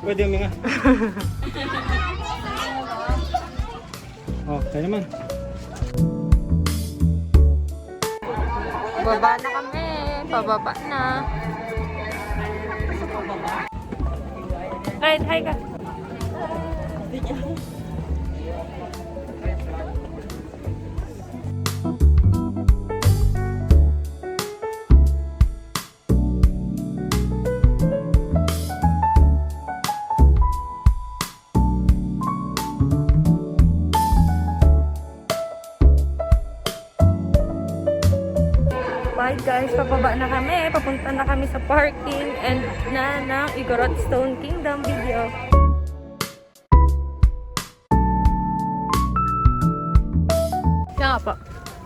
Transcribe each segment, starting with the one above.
Pwede huminga. Oh, kaya naman. Baba na kami. Pababa na. Right, hi ka. Bye guys, pababa na kami. Papunta na kami sa parking and na ng Igorot Stone Kingdom video. Kaya po.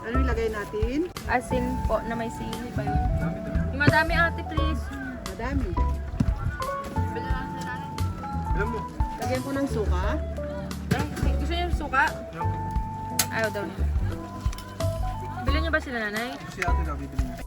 Ano ilagay natin? Asin po na may sili ba yun? Yung madami ate please. Madami. Alam mo. Lagyan ko ng suka. Gusto niyo yung suka? Ayaw daw niya. Bilhin niyo ba sila nanay? Si ate daw bibili niya.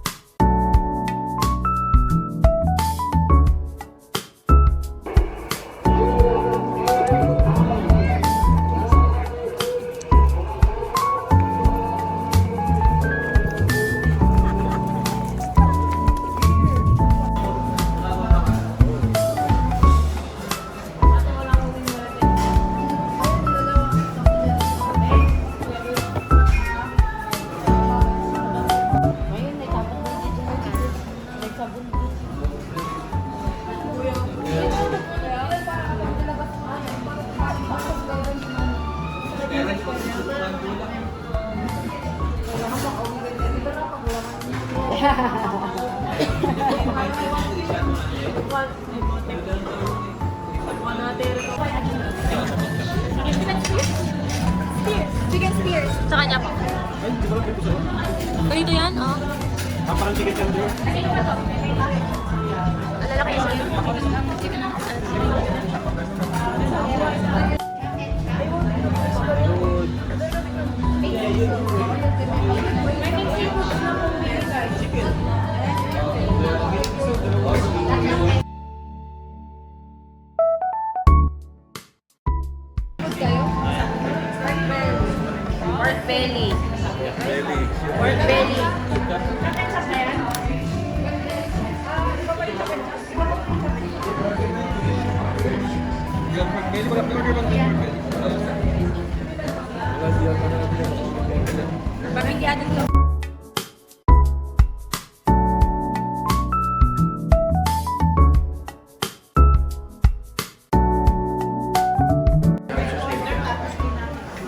Chicken spears. Sa kanya po. Ay, di ba lang pipisa? Ganito yan, oh. Parang chicken tender. Alalaki siya. Chicken pork belly. Pork belly. Parang hindi atin to.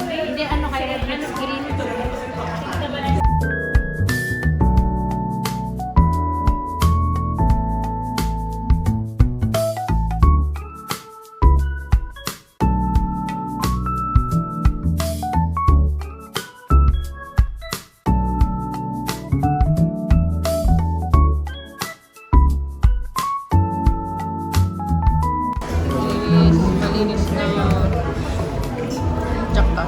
Hindi, ano kayo? Green. Malinis na tsaka.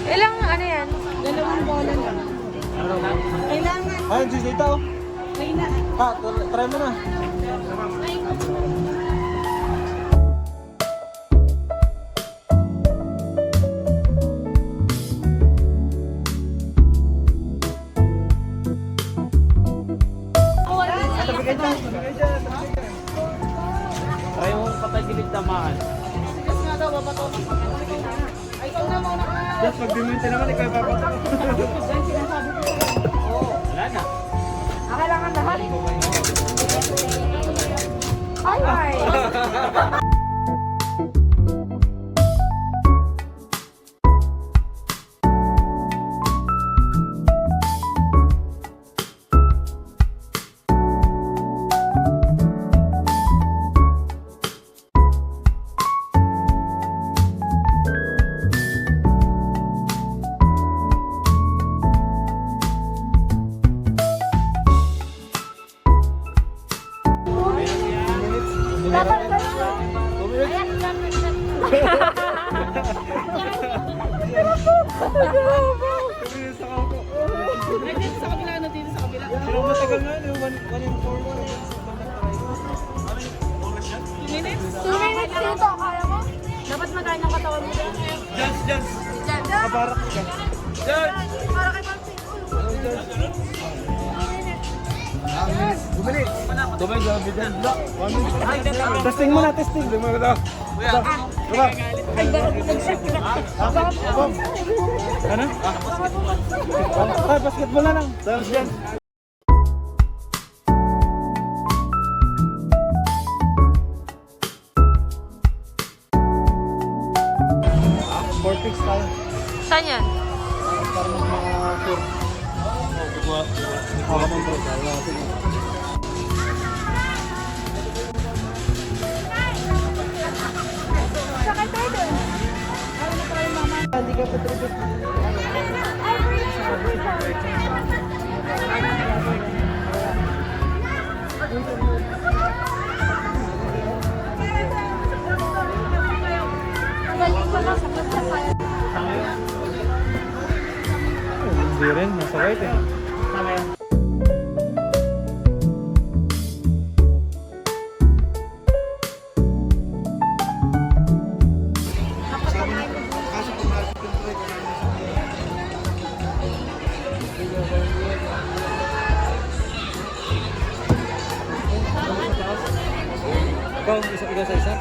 Ilang ano yan? Dalawang bola lang. Kailangan. Ay, juice dito. May na. Try mo na. Try mo patay gilid tamaan. Yes nga daw, babato. Ay, ikaw na muna ka. Just pag diminti naman, ikaw ipapato. Yan sinasabi ko. Wala na. Kailangan lahat. Ay, ay. Dapat kayo. Ayan, Ay, dito sa kabila, ano dito sa kabila. Pero matagal na yun, 1 in 4 2 minutes dito, kaya mo? Dapat magkain ang katawan mo. Jans, Jans. Diyan. Kabarak ka. Jans! Para kay Pansy. Bumili. Dumay, grabe dyan. Testing muna, testing. Dumay ko daw. Diba? Ay, nag-set ka. Ano? Ay, basketball na lang. Tapos dyan. Vortex tayo. Saan yan? Para mag-tour. Ako ng bro. Sakay tayo doon. Hindi ka patribut. Hindi rin, nasa right eh. Ikaw, ikaw sa isa?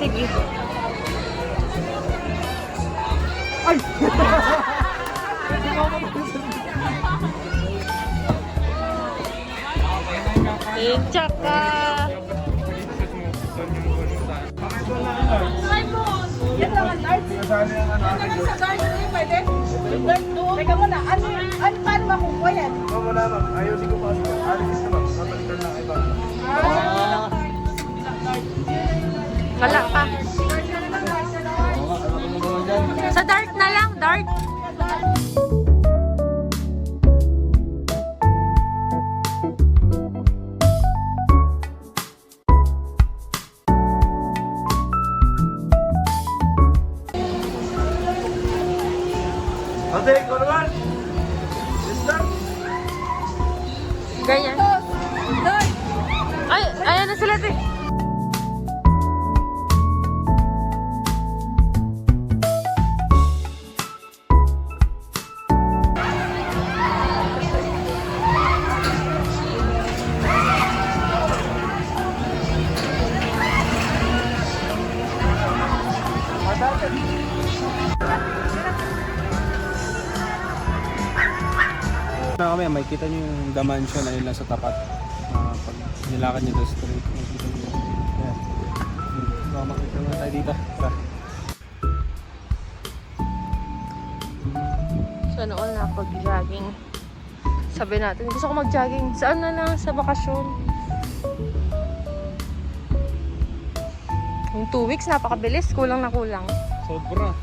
Sige. Picture ka. Yan lang ang darts. Yan lang sa darts. Pwede? Dart doon. Teka muna. Paano makukuha yan? Wala ma'am, ayusin ko pa. Alisin ko ma'am, napalitan lang iba. Wala pa. Sa dart na lang, dart. Ate, ikaw naman! Sister! Ganyan. Dart. Ay, ayan na sila, te. Na kami, may kita nyo yung The Mansion na yun lang sa tapat. Pag nilakad nyo doon straight, makikita nyo. Yan. So, makikita mo tayo dito. Tara. Sana all nakapag-jogging. Sabi natin, gusto ko mag-jogging. Saan na lang? Sa bakasyon. Yung 2 weeks, napakabilis. Kulang na kulang. Sobra.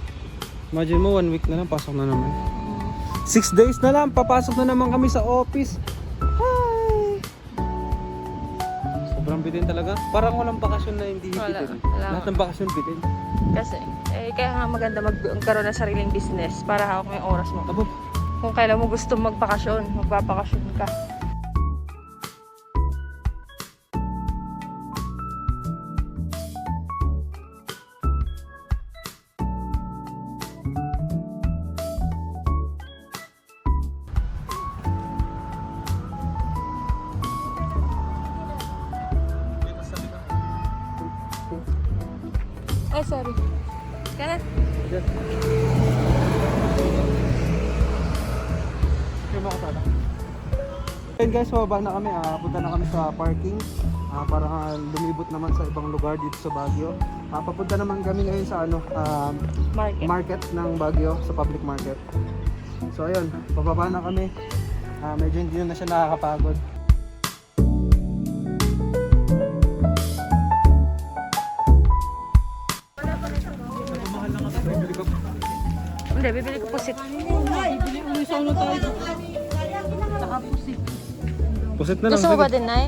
Imagine mo, 1 week na lang, pasok na naman. 6 days na lang, papasok na naman kami sa office. Hi! Sobrang bitin talaga. Parang walang bakasyon na hindi Wala, bitin. wala. Lahat ng bakasyon bitin. Kasi, kaya nga maganda magkaroon ng sariling business para hawak mo yung oras mo. Abo, Kung kailan mo gusto magbakasyon, magbabakasyon ka. Ay, sorry. Kaya Ayun guys, mababa na kami. Punta na kami sa parking. Para lumibot naman sa ibang lugar dito sa Baguio. Papunta naman kami ngayon sa market. market ng Baguio, sa public market. So ayun, bababa na kami. Medyo hindi na siya nakakapagod. Hindi, bibili ko pusit. Pusit na lang. Gusto mo sige. ba din, Nay?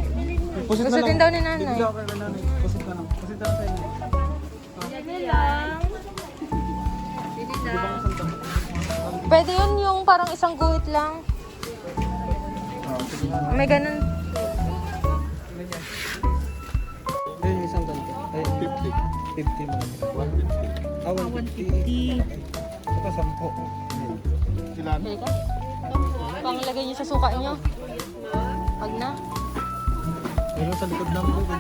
Pusit na Gusto din lang. daw ni nanay. Bibigyan ako kay nanay. Pusit na lang. Pusit na lang sa inyo. Sige lang. Pwede yun yung parang isang guhit lang. May ganun. Ayun, isang ganito. Ay, 50. 50 mo. 150. 150. Ito, 10. Sila. Bili ka? Panglagay niyo sa suka niyo. Pag na. Meron sa likod ng buko.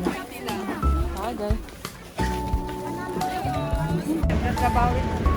Agay. Nagtrabaho rin.